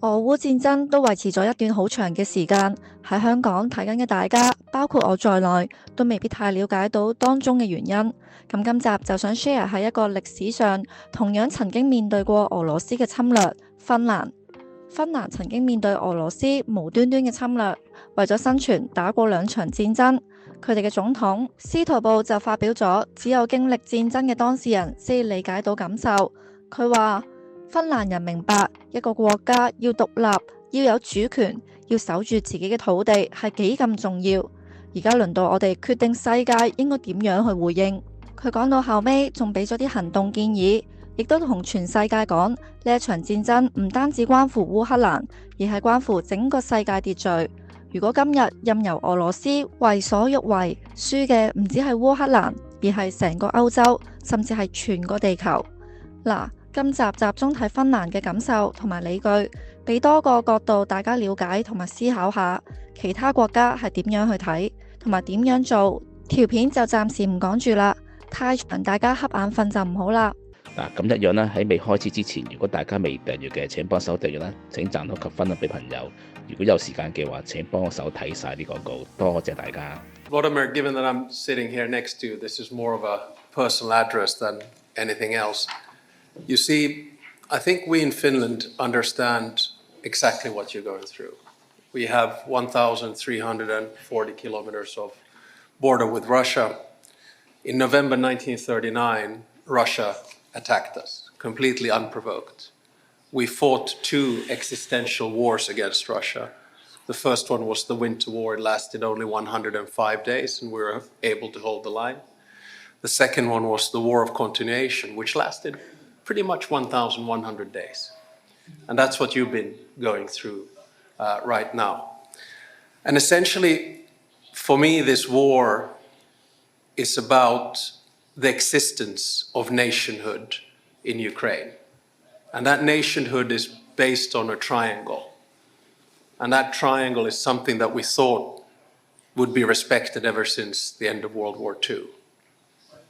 俄烏戰爭都維持咗一段好長嘅時間，喺香港睇緊嘅大家，包括我在內，都未必太了解到當中嘅原因。咁今集就想 share 喺一個歷史上同樣曾經面對過俄羅斯嘅侵略——芬蘭。芬蘭曾經面對俄羅斯無端端嘅侵略，為咗生存打過2場戰爭。佢哋嘅總統先頭部就發表咗只有經歷戰爭嘅當事人先理解到感受。佢話：芬蘭人明白一個國家要獨立，要有主權，要守住自己嘅土地係幾咁重要。而家輪到我哋決定世界應該點樣去回應。佢講到後尾仲俾咗啲行動建議，亦都同全世界講呢一場戰爭唔單止關乎烏克蘭，而係關乎整個世界秩序。如果今日任由俄羅斯為所欲為，輸嘅唔止係烏克蘭，而係成個歐洲，甚至係全個地球。嗱，今集集中睇芬蘭嘅感受同埋理據，俾多個角度大家了解同埋思考下其他國家係點樣去睇同埋點樣做。條片就暫時唔講住啦，太長大家瞌眼瞓就唔好啦。咁一樣啦，喺未開始之前，如果大家未訂閱嘅，請幫手訂閱啦，請讚好及分享俾朋友。如果有時間嘅話，請幫我手睇晒啲廣告，多謝大家。Vladimir, given that I'm sitting here next to you, this is more of a personal address than anything else. You see, I think we in Finland understand exactly what you're going through. We have 1,340 kilometers of border with Russia. In November 1939, Russia attacked us, completely unprovoked. We fought 2 existential wars against Russia. The first one was the Winter War. It lasted only 105 days, and we were able to hold the line. The second one was the War of Continuation, which lasted pretty much 1,100 days. And that's what you've been going through right now. And essentially, for me, this war is about the existence of nationhood in Ukraine. And that nationhood is based on a triangle. And that triangle is something that we thought would be respected ever since the end of World War II.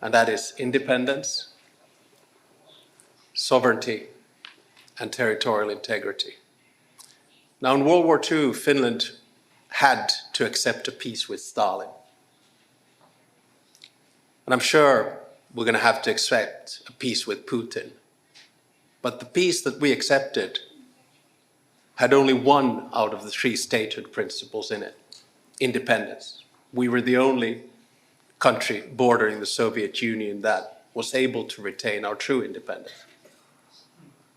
And that is independence, sovereignty, and territorial integrity. Now, in World War II, Finland had to accept a peace with Stalin. And I'm sure we're going to have to accept a peace with Putin. But the peace that we accepted had only one out of the 3 statehood principles in it: independence. We were the only country bordering the Soviet Union that was able to retain our true independence.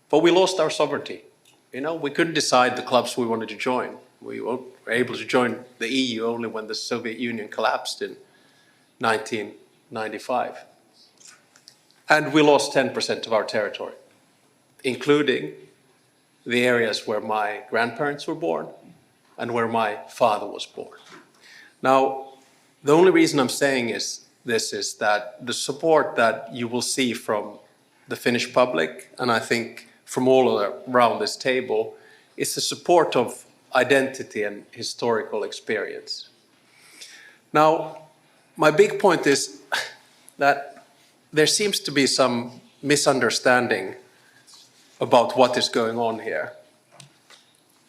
But we lost our sovereignty. We couldn't decide the clubs we wanted to join. We were able to join the EU only when the Soviet Union collapsed in 1995. And we lost 10% of our territory, including the areas where my grandparents were born and where my father was born. Now, the only reason I'm saying this is that the support that you will see from the Finnish public, and I think from all around this table, is the support of identity and historical experience. Now, my big point is that there seems to be some misunderstanding about what is going on here.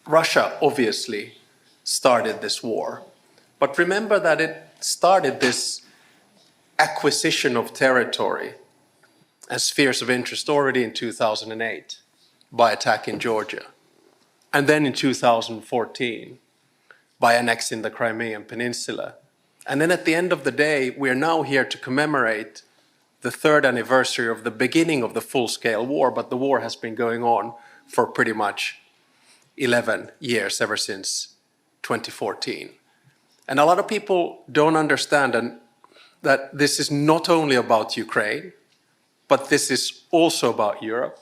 Russia obviously started this war, but remember that it started this acquisition of territory and spheres of interest already in 2008 by attacking Georgia, and then in 2014 by annexing the Crimean Peninsula. And then at the end of the day, we are now here to commemorate the 3rd anniversary of the beginning of the full-scale war, but the war has been going on for pretty much 11 years, ever since 2014. And a lot of people don't understand that this is not only about Ukraine, but this is also about Europe.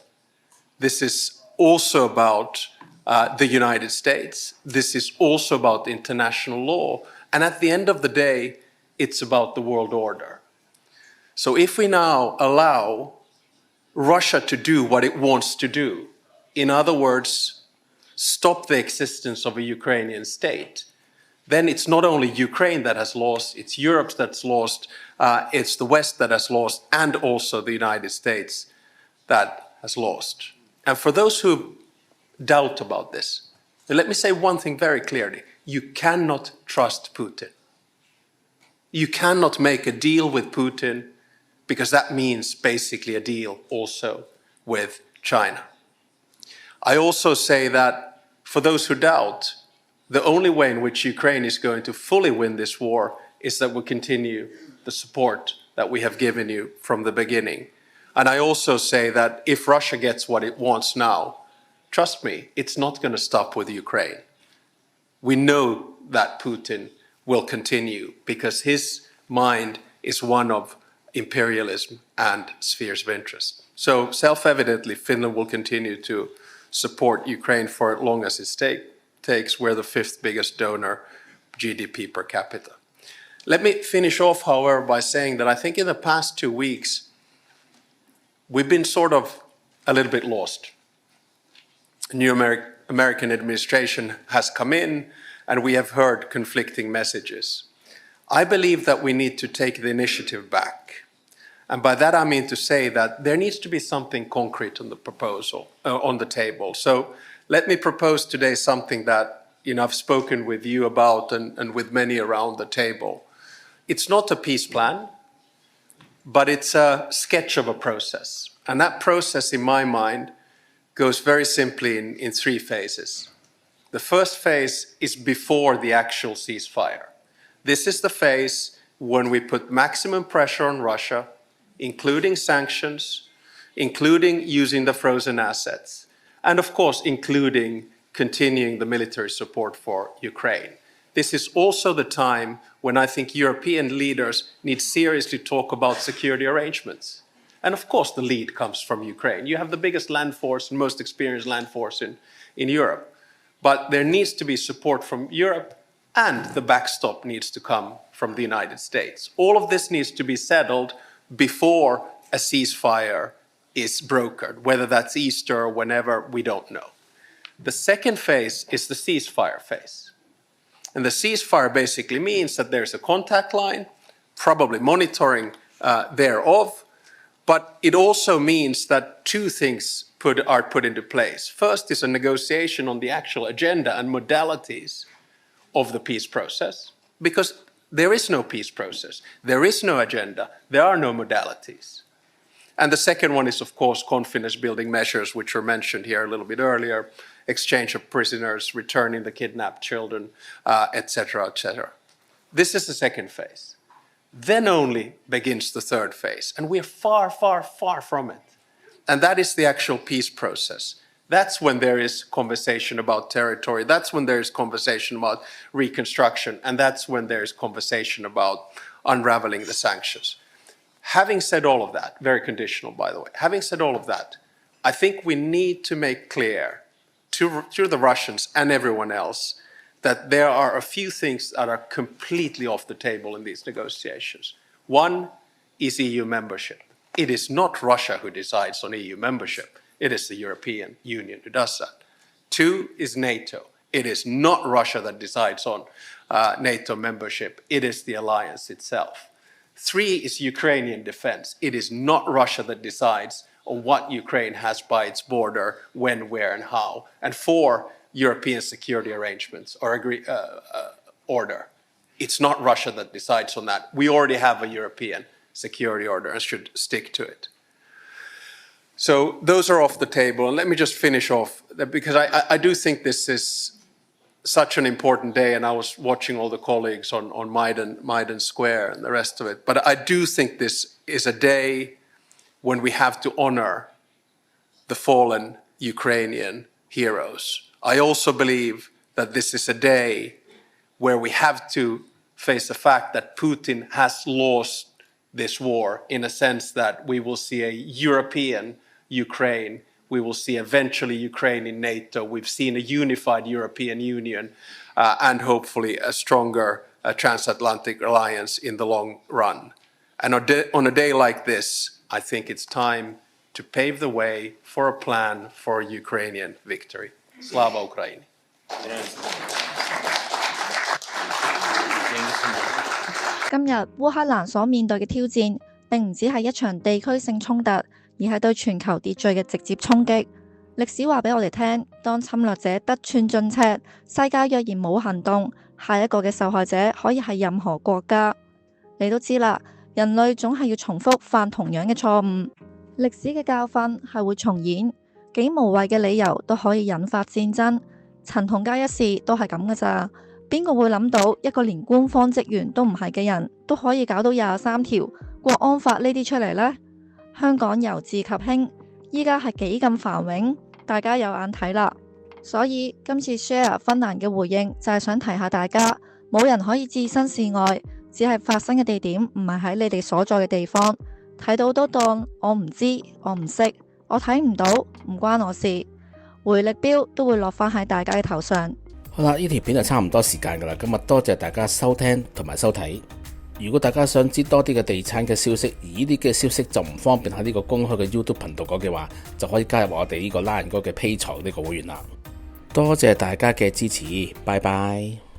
This is also about the United States. This is also about international law. And at the end of the day, it's about the world order. So if we now allow Russia to do what it wants to do, in other words, stop the existence of a Ukrainian state, then it's not only Ukraine that has lost, it's Europe that's lost, it's the West that has lost, and also the United States that has lost. And for those who doubt about this. And let me say one thing very clearly. You cannot trust Putin. You cannot make a deal with Putin because that means basically a deal also with China. I also say that for those who doubt, the only way in which Ukraine is going to fully win this war is that we continue the support that we have given you from the beginning. And I also say that if Russia gets what it wants now, trust me, it's not going to stop with Ukraine. We know that Putin will continue because his mind is one of imperialism and spheres of interest. So self-evidently, Finland will continue to support Ukraine for as long as it takes. We're the fifth biggest donor, GDP per capita. Let me finish off, however, by saying that I think in the past 2 weeks, we've been sort of a little bit lost. A new American administration has come in, and we have heard conflicting messages. I believe that we need to take the initiative back. And by that I mean to say that there needs to be something concrete on the proposal, on the table. So let me propose today something that I've spoken with you about and with many around the table. It's not a peace plan, but it's a sketch of a process. And that process, in my mind, goes very simply in 3 phases. The first phase is before the actual ceasefire. This is the phase when we put maximum pressure on Russia, including sanctions, including using the frozen assets, and of course, including continuing the military support for Ukraine. This is also the time when I think European leaders need seriously talk about security arrangements. And of course, the lead comes from Ukraine. You have the biggest land force and most experienced land force in Europe. But there needs to be support from Europe, and the backstop needs to come from the United States. All of this needs to be settled before a ceasefire is brokered, whether that's Easter or whenever, we don't know. The second phase is the ceasefire phase. And the ceasefire basically means that there's a contact line, probably monitoring thereof, but it also means that 2 things are put into place. First is a negotiation on the actual agenda and modalities of the peace process, because there is no peace process, there is no agenda, there are no modalities. And the second one is, of course, confidence-building measures, which were mentioned here a little bit earlier, exchange of prisoners, returning the kidnapped children, etc., etc. This is the second phase. Then only begins the third phase, and we are far, far, far from it. And that is the actual peace process. That's when there is conversation about territory, that's when there is conversation about reconstruction, and that's when there is conversation about unraveling the sanctions. Having said all of that, very conditional by the way, having said all of that, I think we need to make clear to the Russians and everyone else that there are a few things that are completely off the table in these negotiations. One is EU membership. It is not Russia who decides on EU membership. It is the European Union who does that. 2 is NATO. It is not Russia that decides on NATO membership. It is the alliance itself. 3 is Ukrainian defense. It is not Russia that decides on what Ukraine has by its border, when, where, and how. And 4, European security arrangements or order. It's not Russia that decides on that. We already have a European security order and should stick to it. So those are off the table. And let me just finish off, because I do think this is such an important day, and I was watching all the colleagues on Maidan Square and the rest of it. But I do think this is a day when we have to honor the fallen Ukrainian heroes. I also believe that this is a day where we have to face the fact that Putin has lost this war, in a sense that we will see a European Ukraine, we will see eventually Ukraine in NATO, we've seen a unified European Union, and hopefully a stronger transatlantic alliance in the long run. And on a day like this, I think it's time to pave the way for a plan for Ukrainian victory. Slava Ukraini. Yes. 今日烏克蘭所面對嘅挑戰並唔只係一場地區性衝突，而係對全球秩序嘅直接衝擊。歷史話俾我哋聽，當侵略者得寸進尺，世界若然冇行動，下一個嘅受害者可以係任何國家。你都知啦，人類總係要重複犯同樣嘅錯誤，歷史嘅教訓係會重演，幾無謂嘅理由都可以引發戰爭。陳同佳一事都係咁㗎咋，邊個會諗到一個連官方職員都唔係嘅人都可以搞到23條國安法呢啲出嚟呢？香港由治及興，依家係幾咁繁榮，大家有眼睇啦。所以今次 share 芬蘭嘅回應就係想提下大家，冇人可以置身事外，只係發生嘅地點唔係喺你哋所在嘅地方，睇到都當我唔知，我唔識，我睇唔到，唔關我事，回力鏢都會落返喺大家嘅頭上。好啦，呢條片就差唔多時間噶啦，咁多謝大家收聽同埋收睇。如果大家想知多啲嘅地產嘅消息，而呢啲嘅消息就唔方便喺呢個公開嘅 YouTube 頻道講嘅話，就可以加入我哋呢個Lion哥嘅 Patreon呢個會員啦。多謝大家嘅支持，拜拜。